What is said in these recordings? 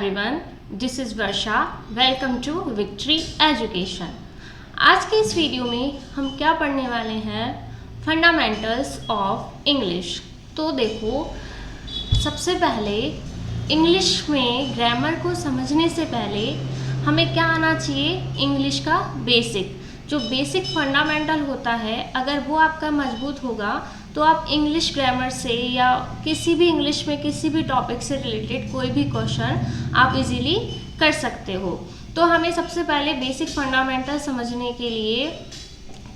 everyone, this is Varsha. Welcome to Victory Education. आज के इस वीडियो में हम क्या पढ़ने वाले हैं, फंडामेंटल्स ऑफ इंग्लिश. तो देखो, सबसे पहले इंग्लिश में ग्रामर को समझने से पहले हमें क्या आना चाहिए, इंग्लिश का बेसिक. जो बेसिक फंडामेंटल होता है, अगर वो आपका मजबूत होगा तो आप इंग्लिश ग्रामर से या किसी भी इंग्लिश में किसी भी टॉपिक से रिलेटेड कोई भी क्वेश्चन आप इजीली कर सकते हो. तो हमें सबसे पहले बेसिक फंडामेंटल समझने के लिए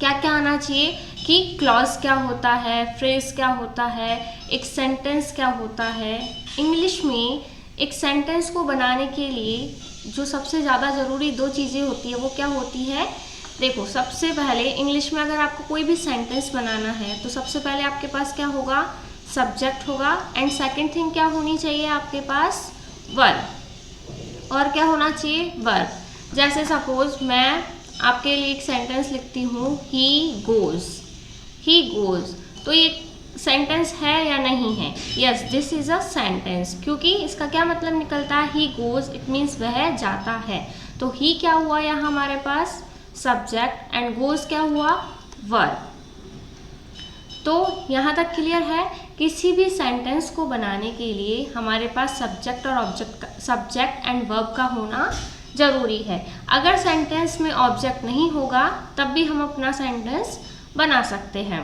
क्या क्या आना चाहिए कि क्लॉज क्या होता है, फ्रेज क्या होता है, एक सेंटेंस क्या होता है. इंग्लिश में एक सेंटेंस को बनाने के लिए जो सबसे ज़्यादा ज़रूरी दो चीज़ें होती है वो क्या होती है. देखो, सबसे पहले इंग्लिश में अगर आपको कोई भी सेंटेंस बनाना है तो सबसे पहले आपके पास क्या होगा, सब्जेक्ट होगा. एंड सेकंड थिंग क्या होनी चाहिए आपके पास, वर्ब. और क्या होना चाहिए, वर्ब. जैसे सपोज मैं आपके लिए एक सेंटेंस लिखती हूँ, ही गोज़. तो ये सेंटेंस है या नहीं है. Yes, this is a sentence, क्योंकि इसका क्या मतलब निकलता है, ही गोज़, इट मीन्स वह जाता है. तो ही क्या हुआ यहाँ हमारे पास, सब्जेक्ट, एंड गोज़ क्या हुआ, वर्ब. तो यहाँ तक क्लियर है. किसी भी सेंटेंस को बनाने के लिए हमारे पास सब्जेक्ट और ऑब्जेक्ट, सब्जेक्ट एंड वर्ब का होना ज़रूरी है. अगर सेंटेंस में ऑब्जेक्ट नहीं होगा तब भी हम अपना सेंटेंस बना सकते हैं.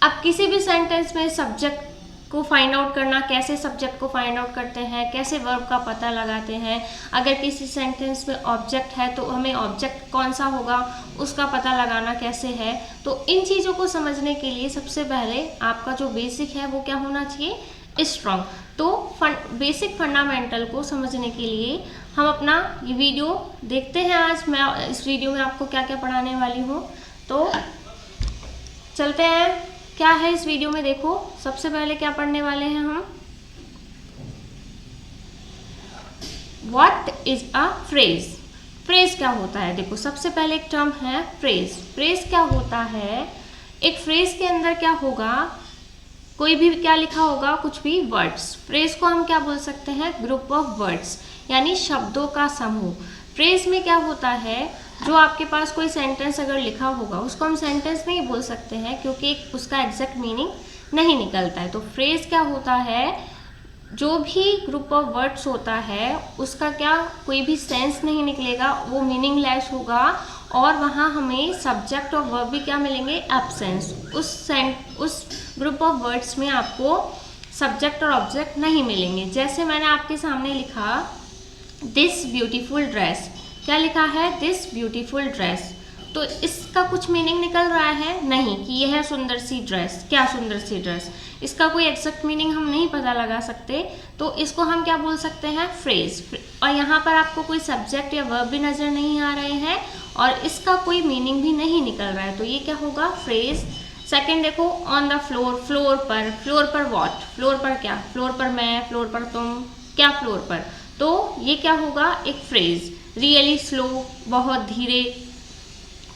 अब किसी भी सेंटेंस में सब्जेक्ट को फाइंड आउट करना, कैसे सब्जेक्ट को फाइंड आउट करते हैं, कैसे वर्ब का पता लगाते हैं. अगर किसी सेंटेंस में ऑब्जेक्ट है तो हमें ऑब्जेक्ट कौन सा होगा उसका पता लगाना कैसे है. तो इन चीज़ों को समझने के लिए सबसे पहले आपका जो बेसिक है वो क्या होना चाहिए, स्ट्रॉन्ग. तो बेसिक फंडामेंटल को समझने के लिए हम अपना ये वीडियो देखते हैं. आज मैं इस वीडियो में आपको क्या क्या पढ़ाने वाली हूँ. तो चलते हैं, क्या है इस वीडियो में. देखो, सबसे पहले क्या पढ़ने वाले हैं हम, what is a phrase. Phrase क्या होता है. देखो, सबसे पहले एक टर्म है फ्रेज. फ्रेज क्या होता है, एक फ्रेज के अंदर क्या होगा, कोई भी क्या लिखा होगा, कुछ भी वर्ड्स. फ्रेज को हम क्या बोल सकते हैं, ग्रुप ऑफ वर्ड्स, यानी शब्दों का समूह. फ्रेज में क्या होता है, जो आपके पास कोई सेंटेंस अगर लिखा होगा उसको हम सेंटेंस नहीं बोल सकते हैं क्योंकि उसका एग्जैक्ट मीनिंग नहीं निकलता है. तो फ्रेज क्या होता है, जो भी ग्रुप ऑफ वर्ड्स होता है उसका क्या कोई भी सेंस नहीं निकलेगा, वो मीनिंगलेस होगा. और वहाँ हमें सब्जेक्ट और वर्ब भी क्या मिलेंगे, एब्सेंस. उस ग्रुप ऑफ वर्ड्स में आपको सब्जेक्ट और ऑब्जेक्ट नहीं मिलेंगे. जैसे मैंने आपके सामने लिखा, दिस ब्यूटीफुल ड्रेस. क्या लिखा है, दिस ब्यूटीफुल ड्रेस. तो इसका कुछ मीनिंग निकल रहा है नहीं कि यह है सुंदर सी ड्रेस. क्या सुंदर सी ड्रेस, इसका कोई एग्जैक्ट मीनिंग हम नहीं पता लगा सकते. तो इसको हम क्या बोल सकते हैं, फ्रेज. और यहाँ पर आपको कोई सब्जेक्ट या वर्ब भी नज़र नहीं आ रहे हैं और इसका कोई मीनिंग भी नहीं निकल रहा है. तो ये क्या होगा, फ्रेज. सेकेंड देखो, ऑन द फ्लोर. फ्लोर पर. फ्लोर पर वॉट, फ्लोर पर क्या, फ्लोर पर मैं, फ्लोर पर तुम, क्या फ्लोर पर. तो ये क्या होगा, एक फ्रेज. रियली स्लो, बहुत धीरे.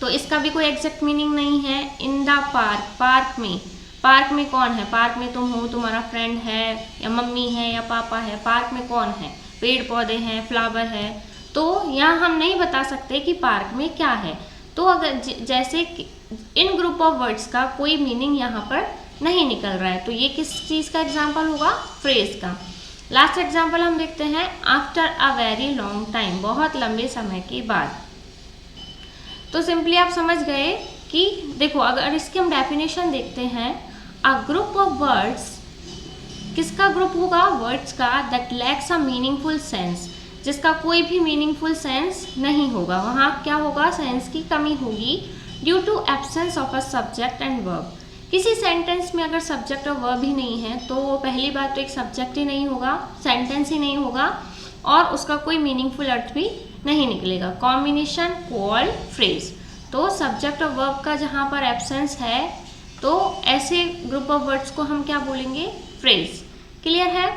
तो इसका भी कोई एग्जैक्ट मीनिंग नहीं है. In the park. पार्क में. पार्क में कौन है, पार्क में तुम हो, तुम्हारा फ्रेंड है या मम्मी है या पापा है. पार्क में कौन है, पेड़ पौधे हैं, फ्लावर है. तो यहाँ हम नहीं बता सकते कि पार्क में क्या है. तो अगर जैसे इन ग्रुप ऑफ वर्ड्स का कोई मीनिंग यहाँ पर नहीं निकल रहा है, तो ये किस चीज़ का एग्जाम्पल होगा, फ्रेज का. लास्ट एग्जाम्पल हम देखते हैं, after a very long time. बहुत लंबे समय के बाद. तो सिंपली आप समझ गए कि देखो, अगर इसकी हम डेफिनेशन देखते हैं, अ ग्रुप ऑफ वर्ड्स, किसका ग्रुप होगा, वर्ड्स का, that lakhs a meaningful sense, जिसका कोई भी मीनिंगफुल सेंस नहीं होगा. वहाँ क्या होगा, सेंस की कमी होगी, due to absence of a subject and verb. किसी सेंटेंस में अगर सब्जेक्ट और वर्ब ही नहीं है तो पहली बात तो एक सब्जेक्ट ही नहीं होगा, सेंटेंस ही नहीं होगा और उसका कोई मीनिंगफुल अर्थ भी नहीं निकलेगा. Combination called phrase. तो सब्जेक्ट और वर्ब का जहाँ पर एब्सेंस है तो ऐसे ग्रुप ऑफ वर्ड्स को हम क्या बोलेंगे, फ्रेज. क्लियर है.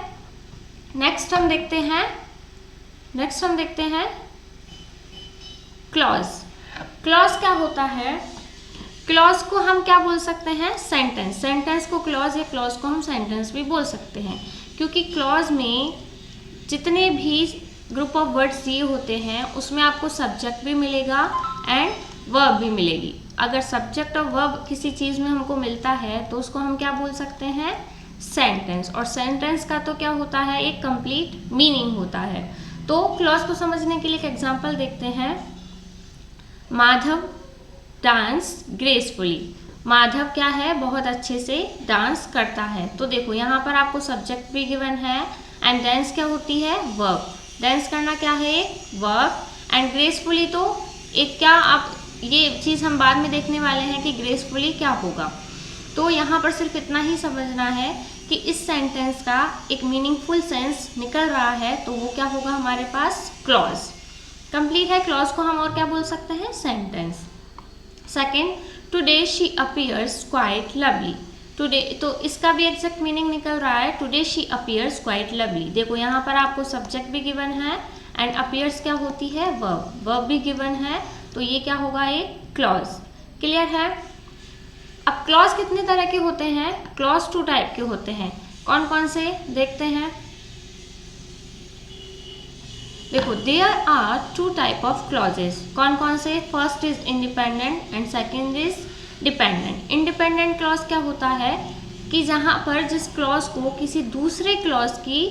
नेक्स्ट हम देखते हैं क्लॉज. क्लॉज क्या होता है, क्लॉज को हम क्या बोल सकते हैं, सेंटेंस. सेंटेंस को क्लॉज या क्लॉज को हम सेंटेंस भी बोल सकते हैं, क्योंकि क्लॉज में जितने भी ग्रुप ऑफ वर्ड्स दिए होते हैं उसमें आपको सब्जेक्ट भी मिलेगा एंड वर्ब भी मिलेगी। अगर सब्जेक्ट और वर्ब किसी चीज़ में हमको मिलता है तो उसको हम क्या बोल सकते हैं, सेंटेंस। और सेंटेंस का तो क्या होता है, एक कंप्लीट मीनिंग होता है। तो क्लॉज को समझने के लिए एक एग्जांपल देखते हैं। Madhav dance gracefully. माधव क्या है, बहुत अच्छे से डांस करता है। तो देखो यहाँ पर आपको सब्जेक्ट भी गिवन है एंड डांस क्या होती है, वर्ब। डांस करना क्या है, वर्ब। एंड ग्रेसफुली तो एक क्या, आप ये चीज़ हम बाद में देखने वाले हैं कि ग्रेसफुली क्या होगा। तो यहाँ पर सिर्फ इतना ही समझना है कि इस सेंटेंस का एक मीनिंगफुल सेंस निकल रहा है, तो वो क्या होगा हमारे पास, क्लॉज। कंप्लीट है। क्लॉज को हम और क्या बोल सकते हैं, sentence. Second, today she appears quite lovely. Today, तो इसका भी एग्जैक्ट मीनिंग निकल रहा है, today she appears quite lovely. देखो यहाँ पर आपको सब्जेक्ट भी गिवन है एंड अपीयर्स क्या होती है, वर्ब। वर्ब भी गिवन है, तो ये क्या होगा, एक क्लॉज। क्लियर है। अब क्लॉज कितने तरह के होते हैं, क्लॉज 2 टाइप के होते हैं। कौन कौन से देखते हैं। देखो, there are 2 type of clauses. कौन कौन से, first is independent and second is dependent. Independent clause क्या होता है कि जहाँ पर जिस क्लॉज को किसी दूसरे क्लॉज की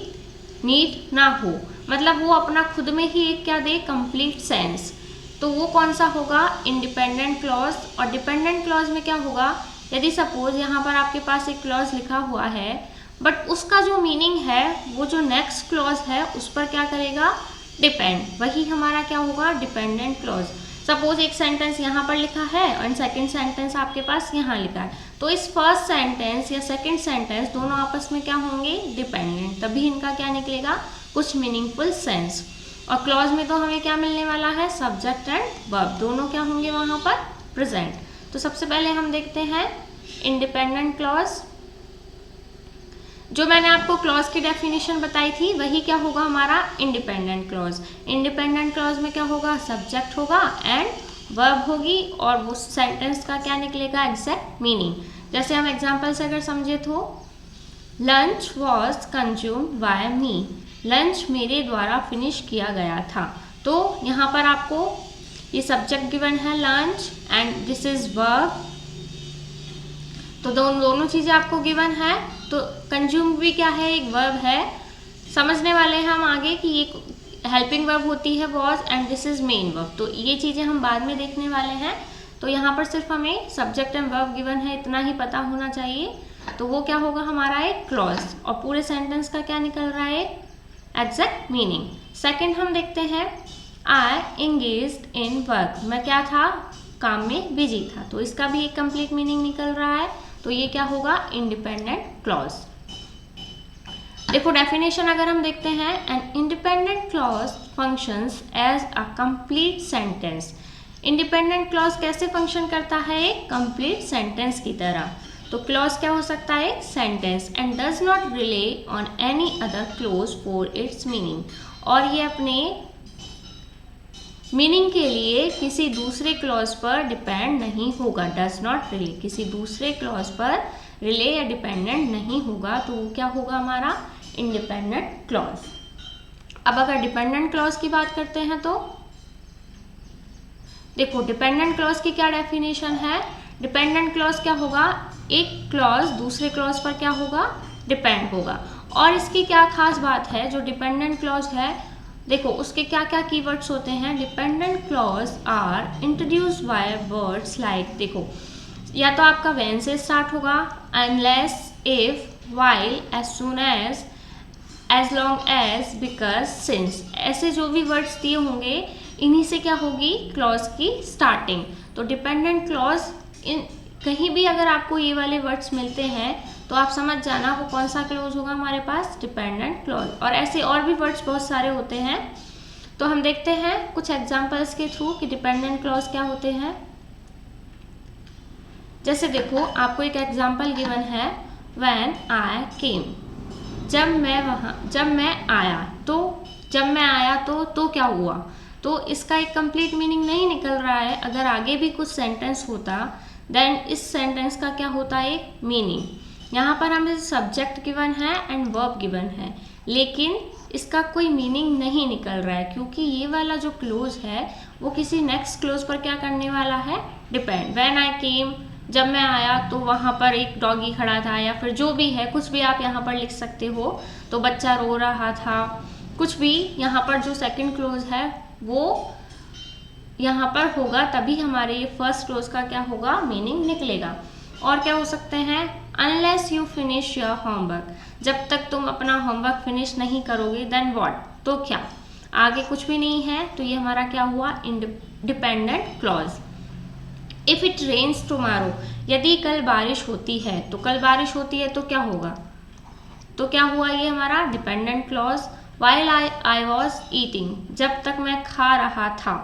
नीड ना हो, मतलब वो अपना खुद में ही एक क्या दे, कंप्लीट सेंस, तो वो कौन सा होगा, इंडिपेंडेंट क्लॉज। और डिपेंडेंट क्लॉज में क्या होगा, यदि सपोज यहाँ पर आपके पास एक क्लॉज लिखा हुआ है बट उसका जो मीनिंग है वो जो नेक्स्ट क्लॉज है उस पर क्या करेगा, डिपेंड, वही हमारा क्या होगा, डिपेंडेंट क्लॉज। सपोज एक सेंटेंस यहाँ पर लिखा है और सेकंड सेंटेंस आपके पास यहाँ लिखा है, तो इस फर्स्ट सेंटेंस या सेकंड सेंटेंस दोनों आपस में क्या होंगे, डिपेंडेंट, तभी इनका क्या निकलेगा, कुछ मीनिंगफुल सेंस। और क्लॉज में तो हमें क्या मिलने वाला है, सब्जेक्ट एंड वर्ब, दोनों क्या होंगे वहाँ पर, प्रेजेंट। तो सबसे पहले हम देखते हैं इंडिपेंडेंट क्लॉज। जो मैंने आपको क्लॉज की डेफिनेशन बताई थी वही क्या होगा हमारा, इंडिपेंडेंट क्लॉज। इंडिपेंडेंट क्लॉज में क्या होगा, सब्जेक्ट होगा एंड वर्ब होगी और वो सेंटेंस का क्या निकलेगा, एग्जैक्ट मीनिंग। जैसे हम एग्जांपल से अगर समझे तो, lunch was consumed by me. Lunch मेरे द्वारा फिनिश किया गया था। तो यहाँ पर आपको ये सब्जेक्ट गिवन है lunch and this is verb, तो दोनों चीज़ें आपको गिवन है। तो कंज्यूम भी क्या है, एक वर्ब है। समझने वाले हैं हम आगे कि ये हेल्पिंग वर्ब होती है was and this is main verb, तो ये चीज़ें हम बाद में देखने वाले हैं। तो यहाँ पर सिर्फ हमें सब्जेक्ट एंड वर्ब गिवन है, इतना ही पता होना चाहिए। तो वो क्या होगा हमारा, एक क्लॉज, और पूरे सेंटेंस का क्या निकल रहा है, एग्जैक्ट मीनिंग। सेकेंड हम देखते हैं, आई एंगेज्ड इन वर्क। मैं क्या था, काम में बिजी था, तो इसका भी एक कंप्लीट मीनिंग निकल रहा है। तो ये क्या होगा, इंडिपेंडेंट क्लॉज। देखो डेफिनेशन अगर हम देखते हैं, an independent clause functions as a complete sentence. Independent clause कैसे फंक्शन करता है, एक कंप्लीट सेंटेंस की तरह। तो क्लॉज क्या हो सकता है, एक sentence, and does not relay on any other clause for its meaning. और ये अपने मीनिंग के लिए किसी दूसरे क्लॉज पर डिपेंड नहीं होगा। डज नॉट रिले, किसी दूसरे क्लॉज पर रिले या डिपेंडेंट नहीं होगा, तो वो क्या होगा हमारा, इंडिपेंडेंट क्लॉज। अब अगर डिपेंडेंट क्लॉज की बात करते हैं तो देखो डिपेंडेंट क्लॉज की क्या डेफिनेशन है। डिपेंडेंट क्लॉज क्या होगा, एक क्लॉज दूसरे क्लॉज पर क्या होगा, डिपेंड होगा। और इसकी क्या खास बात है, जो डिपेंडेंट क्लॉज है देखो उसके क्या क्या कीवर्ड्स होते हैं। Dependent clause are introduced by words like, देखो या तो आपका व्हेन से स्टार्ट होगा, unless, if, while, as soon as long as, because, since, ऐसे जो भी वर्ड्स दिए होंगे इन्हीं से क्या होगी, क्लॉज की स्टार्टिंग। तो डिपेंडेंट क्लॉज इन कहीं भी अगर आपको ये वाले वर्ड्स मिलते हैं तो आप समझ जाना वो कौन सा क्लॉज होगा हमारे पास, डिपेंडेंट क्लॉज। और ऐसे और भी वर्ड्स बहुत सारे होते हैं, तो हम देखते हैं कुछ एग्जांपल्स के थ्रू कि डिपेंडेंट क्लॉज क्या होते हैं। जैसे देखो आपको एक एग्जांपल गिवन है, व्हेन आई केम, जब मैं आया। तो जब मैं आया तो क्या हुआ, तो इसका एक कंप्लीट मीनिंग नहीं निकल रहा है। अगर आगे भी कुछ सेंटेंस होता देन इस सेंटेंस का क्या होता है, एक मीनिंग। यहाँ पर हमें सब्जेक्ट गिवन है एंड वर्ब गिवन है, लेकिन इसका कोई मीनिंग नहीं निकल रहा है, क्योंकि ये वाला जो क्लोज है वो किसी नेक्स्ट क्लोज पर क्या करने वाला है, डिपेंड। व्हेन आई केम, जब मैं आया तो वहाँ पर एक डॉगी खड़ा था, या फिर जो भी है, कुछ भी आप यहाँ पर लिख सकते हो। तो बच्चा रो रहा था, कुछ भी यहाँ पर जो सेकंड क्लोज है वो यहाँ पर होगा, तभी हमारे ये फर्स्ट क्लोज का क्या होगा, मीनिंग निकलेगा। और क्या हो सकते हैं, unless you finish your homework, जब तक तुम अपना होमवर्क फिनिश नहीं करोगे, देन व्हाट, तो क्या, आगे कुछ भी नहीं है, तो ये हमारा क्या हुआ, dependent clause. If it rains tomorrow, यदि कल बारिश होती है, तो कल बारिश होती है तो क्या होगा, तो क्या हुआ, ये हमारा dependent clause. While I was eating, जब तक मैं खा रहा था,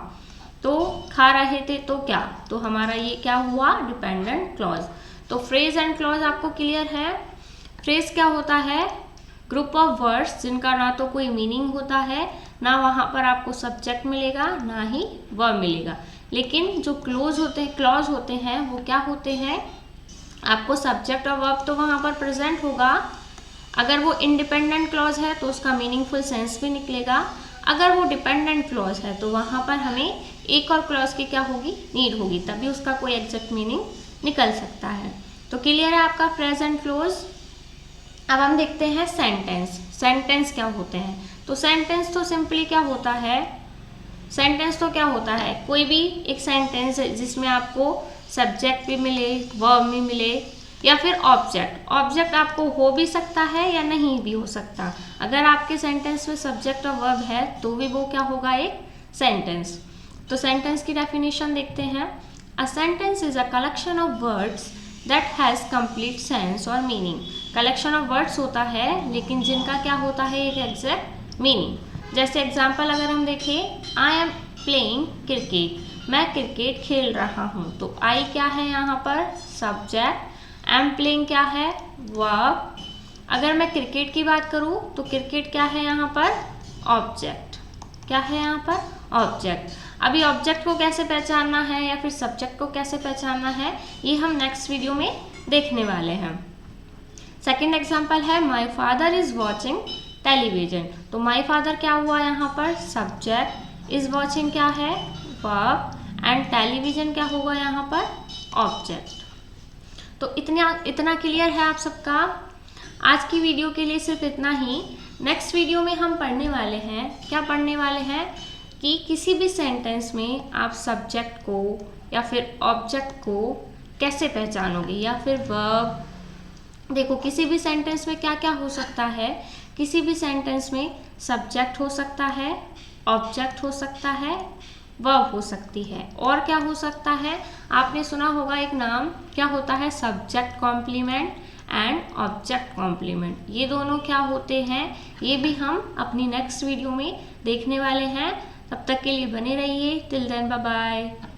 तो खा रहे थे तो क्या, तो हमारा ये क्या हुआ, डिपेंडेंट क्लॉज। तो फ्रेज एंड क्लॉज आपको क्लियर है। फ्रेज क्या होता है, ग्रुप ऑफ वर्ड्स जिनका ना तो कोई मीनिंग होता है, ना वहाँ पर आपको सब्जेक्ट मिलेगा, ना ही वर्ब मिलेगा। लेकिन जो क्लोज होते हैं, क्लॉज होते हैं, वो क्या होते हैं, आपको सब्जेक्ट और वर्ब तो वहाँ पर प्रेजेंट होगा। अगर वो इंडिपेंडेंट क्लॉज है तो उसका मीनिंगफुल सेंस भी निकलेगा। अगर वो डिपेंडेंट क्लॉज है तो वहाँ पर हमें एक और क्लॉज की क्या होगी, नीड होगी, तभी उसका कोई एग्जैक्ट मीनिंग निकल सकता है। तो क्लियर है आपका फ्रेज एंड क्लोज। अब हम देखते हैं सेंटेंस। सेंटेंस क्या होते हैं, तो सेंटेंस तो सिंपली क्या होता है, सेंटेंस तो क्या होता है, कोई भी एक सेंटेंस जिसमें आपको सब्जेक्ट भी मिले, वर्ब भी मिले, या फिर ऑब्जेक्ट। ऑब्जेक्ट आपको हो भी सकता है या नहीं भी हो सकता। अगर आपके सेंटेंस में सब्जेक्ट और वर्ब है तो भी वो क्या होगा, एक सेंटेंस। तो सेंटेंस की डेफिनेशन देखते हैं। A sentence is a collection of words that has complete sense और मीनिंग। कलेक्शन ऑफ वर्ड्स होता है लेकिन जिनका क्या होता है, एक एग्जैक्ट मीनिंग। जैसे एग्जाम्पल अगर हम देखें, आई एम प्लेइंग क्रिकेट, मैं क्रिकेट खेल रहा हूँ, तो आई क्या है यहाँ पर, सब्जेक्ट। एम प्लेइंग क्या है, वर्ब। अगर मैं क्रिकेट की बात करूँ तो क्रिकेट क्या है यहाँ पर, ऑब्जेक्ट। क्या है यहाँ पर, ऑब्जेक्ट। अभी ऑब्जेक्ट को कैसे पहचानना है या फिर सब्जेक्ट को कैसे पहचानना है, ये हम नेक्स्ट वीडियो में देखने वाले हैं। सेकेंड एग्जाम्पल है, my father is watching television, तो माई फादर क्या हुआ यहाँ पर, सब्जेक्ट। इज वॉचिंग क्या है, वर्ब। एंड टेलीविजन क्या होगा यहाँ पर, ऑब्जेक्ट। तो इतना क्लियर है आप सबका। आज की वीडियो के लिए सिर्फ इतना ही। नेक्स्ट वीडियो में हम पढ़ने वाले हैं, क्या पढ़ने वाले हैं, कि किसी भी सेंटेंस में आप सब्जेक्ट को या फिर ऑब्जेक्ट को कैसे पहचानोगे, या फिर वर्ब। देखो किसी भी सेंटेंस में क्या क्या हो सकता है, किसी भी सेंटेंस में सब्जेक्ट हो सकता है, ऑब्जेक्ट हो सकता है, वर्ब हो सकती है, और क्या हो सकता है, आपने सुना होगा एक नाम, क्या होता है, subject complement and object complement. ये दोनों क्या होते हैं, ये भी हम अपनी नेक्स्ट वीडियो में देखने वाले हैं। तब तक के लिए बने रहिए। Till then bye bye.